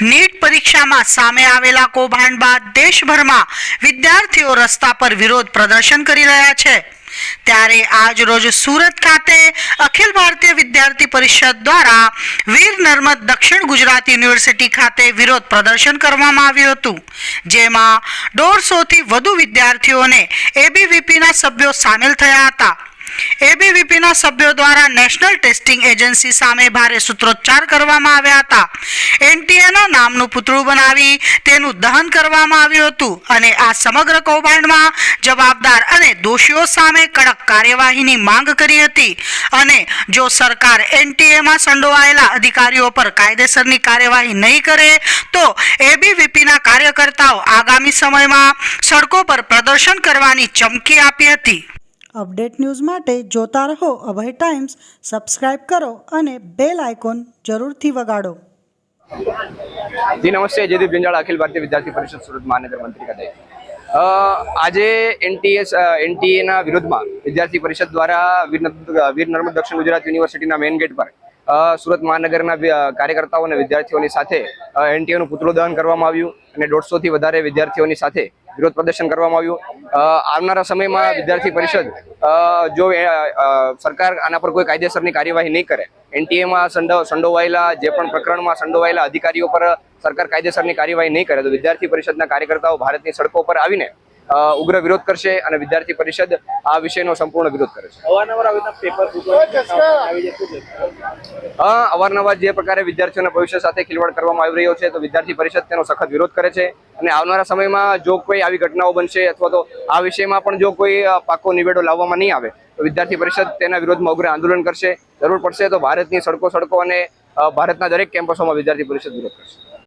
NEET પરીક્ષામાં સામે આવેલા કૌભાંડ બાદ દેશભરમાં વિદ્યાર્થીઓ રસ્તા પર વિરોધ પ્રદર્શન કરી રહ્યા છે। ત્યારે આજ રોજ સુરત ખાતે અખિલ ભારતીય વિદ્યાર્થી પરિષદ દ્વારા વીર નર્મદ દક્ષિણ ગુજરાત યુનિવર્સિટી ખાતે વિરોધ પ્રદર્શન કરવામાં આવ્યું હતું, જેમાં 150 થી વધુ વિદ્યાર્થીઓને એબીવીપીના સભ્યો સામેલ થયા હતા। એબીવીપીના સભ્યો દ્વારા નેશનલ ટેસ્ટિંગ એજન્સી સામે ભારે સૂત્રોચ્ચાર કરવામાં આવ્યા હતા। એનટીએના નામનું પુતળું બનાવી તેનું દહન કરવામાં આવ્યું હતું અને આ સમગ્ર કૌભાંડમાં જવાબદાર અને દોષીઓ સામે કડક કાર્યવાહીની માંગ કરી હતી અને જો સરકાર એનટીએમાં સંડોવાયેલા અધિકારીઓ પર કાયદેસરની કાર્યવાહી નહીં કરે તો એબીવીપીના કાર્યકર્તાઓ આગામી સમયમાં સડકો પર પ્રદર્શન કરવાની ચમકી આપી હતી। અપડેટ ન્યૂઝ માટે જોતા રહો અભય ટાઈમ્સ, સબસ્ક્રાઇબ કરો અને બેલ આઇકોન જરૂરથી વગાડો। जी नमस्ते, जयदीप जंजाला, अखिल भारतीय विद्यार्थी परिषद सूरत महानगर मंत्री का आज एनटीए विरोध में विद्यार्थी परिषद द्वारा वीर नर्मद दक्षिण गुजरात यूनिवर्सिटी मेन गेट पर सूरत महानगर कार्यकर्ताओं और विद्यार्थियों साथे एनटीए पुतळું દહન કરવામાં આવ્યું અને 150 થી વધારે વિદ્યાર્થીઓની સાથે વિરોધ પ્રદર્શન કરવામાં આવ્યું। આવનારા સમયમાં વિદ્યાર્થી પરિષદ જો સરકાર આના પર કોઈ કાયદેસરની કાર્યવાહી નહીં કરે, એનટીએમાં સંડોવાયેલા જે પણ પ્રકરણમાં સંડોવાયેલા અધિકારીઓ પર સરકાર કાયદેસરની કાર્યવાહી નહીં કરે તો વિદ્યાર્થી પરિષદના કાર્યકર્તાઓ ભારતની સડકો પર આવીને ઉગ્ર વિરોધ કરશે અને વિદ્યાર્થી પરિષદ આ વિષયનો સંપૂર્ણ વિરોધ કરે છે। અવારનવાર જે પ્રકારે વિદ્યાર્થીઓના ભવિષ્ય સાથે ખિલવાડ કરવામાં આવી રહ્યો છે તો વિદ્યાર્થી પરિષદ તેનો સખત વિરોધ કરે છે અને આવનારા સમયમાં જો કોઈ આવી ઘટનાઓ બનશે અથવા તો આ વિષયમાં પણ જો કોઈ પાકો નિવેડો લાવવામાં નહીં આવે તો વિદ્યાર્થી પરિષદ તેના વિરોધમાં ઉગ્ર આંદોલન કરશે। જરૂર પડશે તો ભારતની સડકો અને ભારતના દરેક કેમ્પસોમાં વિદ્યાર્થી પરિષદ વિરોધ કરશે।